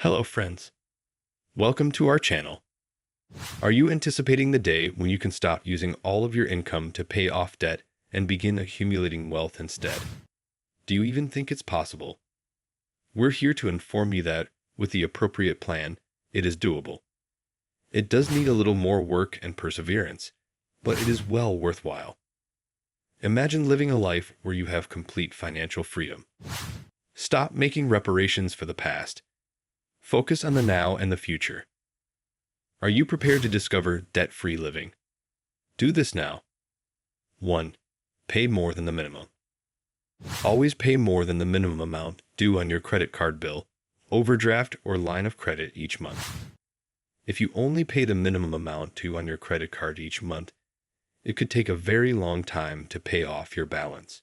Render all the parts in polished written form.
Hello friends, welcome to our channel. Are you anticipating the day when you can stop using all of your income to pay off debt and begin accumulating wealth instead? Do you even think it's possible? We're here to inform you that, with the appropriate plan, it is doable. It does need a little more work and perseverance, but it is well worthwhile. Imagine living a life where you have complete financial freedom. Stop making reparations for the past. Focus on the now and the future. Are you prepared to discover debt-free living? Do this now. 1. Pay more than the minimum. Always pay more than the minimum amount due on your credit card bill, overdraft, or line of credit each month. If you only pay the minimum amount due on your credit card each month, it could take a very long time to pay off your balance.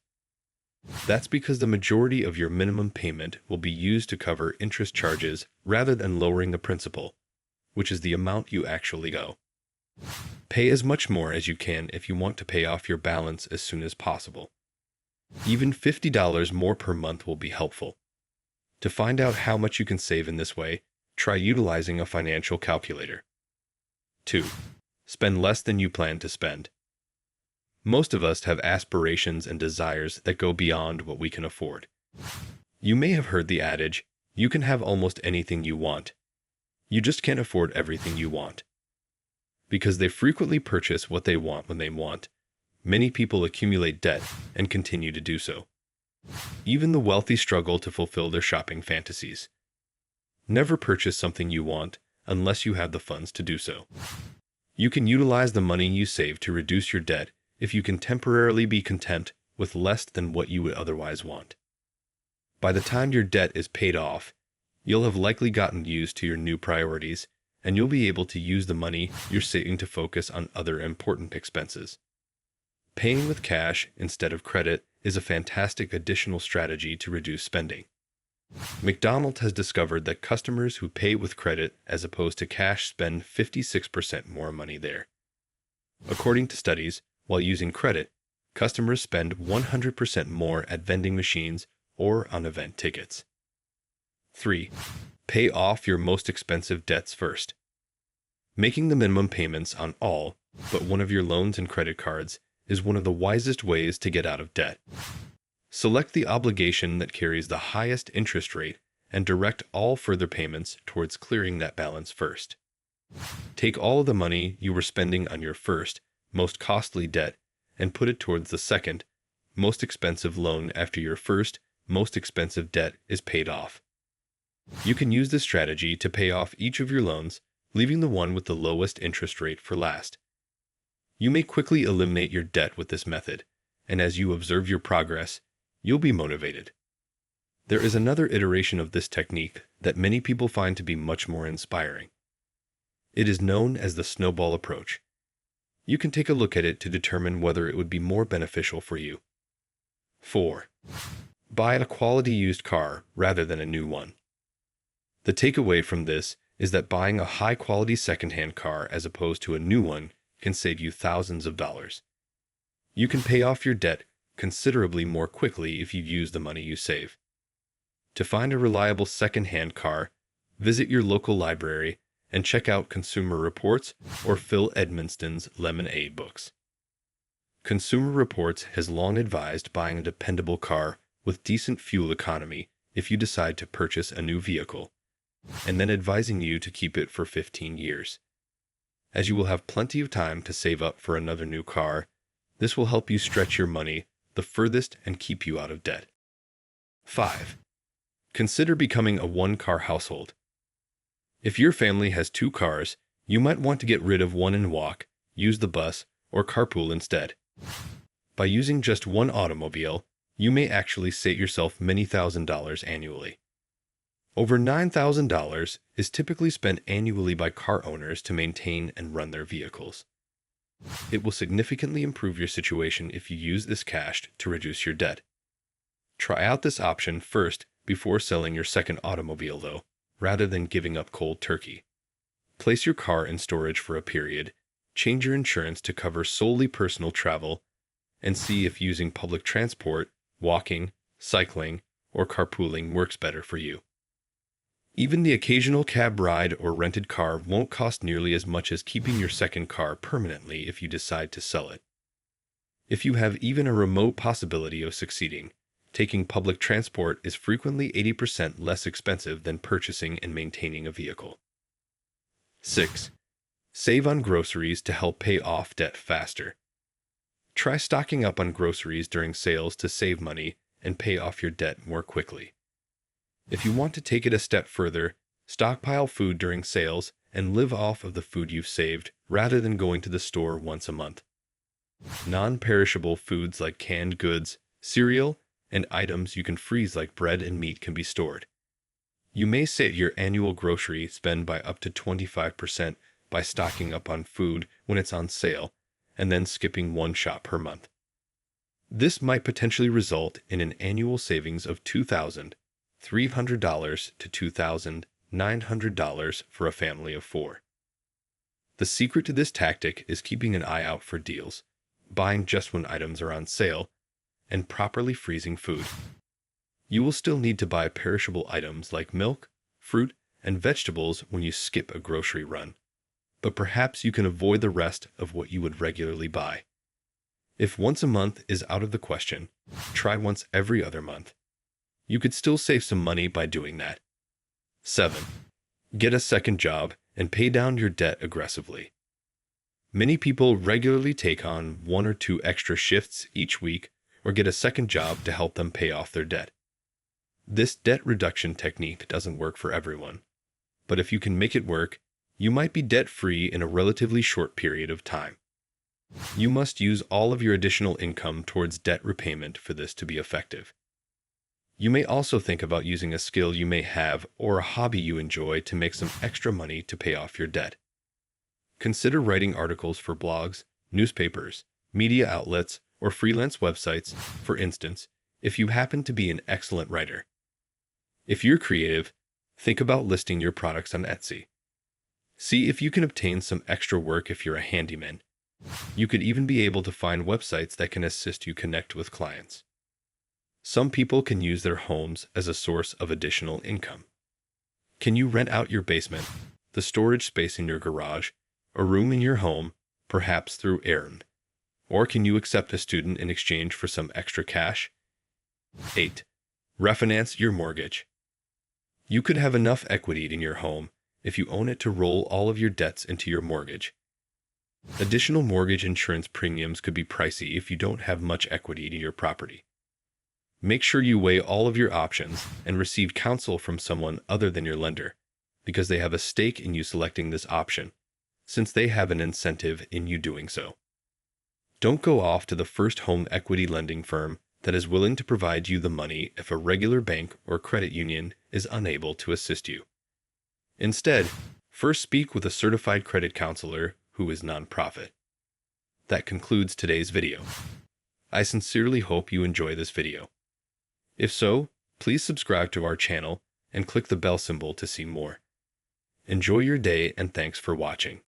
That's because the majority of your minimum payment will be used to cover interest charges rather than lowering the principal, which is the amount you actually owe. Pay as much more as you can if you want to pay off your balance as soon as possible. Even $50 more per month will be helpful. To find out how much you can save in this way, try utilizing a financial calculator. 2. Spend less than you plan to spend. Most of us have aspirations and desires that go beyond what we can afford. You may have heard the adage, you can have almost anything you want. You just can't afford everything you want. Because they frequently purchase what they want when they want, many people accumulate debt and continue to do so. Even the wealthy struggle to fulfill their shopping fantasies. Never purchase something you want unless you have the funds to do so. You can utilize the money you save to reduce your debt if you can temporarily be content with less than what you would otherwise want. By the time your debt is paid off, you'll have likely gotten used to your new priorities, and you'll be able to use the money you're saving to focus on other important expenses. Paying with cash instead of credit is a fantastic additional strategy to reduce spending. McDonald's has discovered that customers who pay with credit as opposed to cash spend 56% more money there. According to studies, while using credit, customers spend 100% more at vending machines or on event tickets. 3. Pay off your most expensive debts first. Making the minimum payments on all but one of your loans and credit cards is one of the wisest ways to get out of debt. Select the obligation that carries the highest interest rate and direct all further payments towards clearing that balance first. Take all of the money you were spending on your first, most costly debt and put it towards the second, most expensive loan after your first, most expensive debt is paid off. You can use this strategy to pay off each of your loans, leaving the one with the lowest interest rate for last. You may quickly eliminate your debt with this method, and as you observe your progress, you'll be motivated. There is another iteration of this technique that many people find to be much more inspiring. It is known as the snowball approach. You can take a look at it to determine whether it would be more beneficial for you. 4. Buy a quality used car rather than a new one. The takeaway from this is that buying a high-quality secondhand car as opposed to a new one can save you thousands of dollars. You can pay off your debt considerably more quickly if you use the money you save. To find a reliable secondhand car, visit your local library and check out Consumer Reports or Phil Edmonston's Lemonade books. Consumer Reports has long advised buying a dependable car with decent fuel economy if you decide to purchase a new vehicle, and then advising you to keep it for 15 years. As you will have plenty of time to save up for another new car, this will help you stretch your money the furthest and keep you out of debt. 5. Consider becoming a one-car household. If your family has 2 cars, you might want to get rid of one and walk, use the bus, or carpool instead. By using just one automobile, you may actually save yourself many $1,000s annually. Over $9,000 is typically spent annually by car owners to maintain and run their vehicles. It will significantly improve your situation if you use this cash to reduce your debt. Try out this option first before selling your second automobile, though, rather than giving up cold turkey. Place your car in storage for a period, change your insurance to cover solely personal travel, and see if using public transport, walking, cycling, or carpooling works better for you. Even the occasional cab ride or rented car won't cost nearly as much as keeping your second car permanently if you decide to sell it. If you have even a remote possibility of succeeding, taking public transport is frequently 80% less expensive than purchasing and maintaining a vehicle. 6. Save on groceries to help pay off debt faster. Try stocking up on groceries during sales to save money and pay off your debt more quickly. If you want to take it a step further, stockpile food during sales and live off of the food you've saved rather than going to the store once a month. Non-perishable foods like canned goods, cereal, and items you can freeze like bread and meat can be stored. You may save your annual grocery spend by up to 25% by stocking up on food when it's on sale and then skipping one shop per month. This might potentially result in an annual savings of $2,300 to $2,900 for a family of 4. The secret to this tactic is keeping an eye out for deals, buying just when items are on sale, and properly freezing food. You will still need to buy perishable items like milk, fruit, and vegetables when you skip a grocery run, but perhaps you can avoid the rest of what you would regularly buy. If once a month is out of the question, try once every other month. You could still save some money by doing that. 7. Get a second job and pay down your debt aggressively. Many people regularly take on 1 or 2 extra shifts each week or get a second job to help them pay off their debt. This debt reduction technique doesn't work for everyone, but if you can make it work, you might be debt-free in a relatively short period of time. You must use all of your additional income towards debt repayment for this to be effective. You may also think about using a skill you may have or a hobby you enjoy to make some extra money to pay off your debt. Consider writing articles for blogs, newspapers, media outlets, or freelance websites, for instance, if you happen to be an excellent writer. If you're creative, think about listing your products on Etsy. See if you can obtain some extra work if you're a handyman. You could even be able to find websites that can assist you connect with clients. Some people can use their homes as a source of additional income. Can you rent out your basement, the storage space in your garage, a room in your home, perhaps through Airbnb? Or can you accept a student in exchange for some extra cash? 8. Refinance your mortgage. You could have enough equity in your home if you own it to roll all of your debts into your mortgage. Additional mortgage insurance premiums could be pricey if you don't have much equity in your property. Make sure you weigh all of your options and receive counsel from someone other than your lender, because they have a stake in you selecting this option, since they have an incentive in you doing so. Don't go off to the first home equity lending firm that is willing to provide you the money if a regular bank or credit union is unable to assist you. Instead, first speak with a certified credit counselor who is nonprofit. That concludes today's video. I sincerely hope you enjoy this video. If so, please subscribe to our channel and click the bell symbol to see more. Enjoy your day and thanks for watching.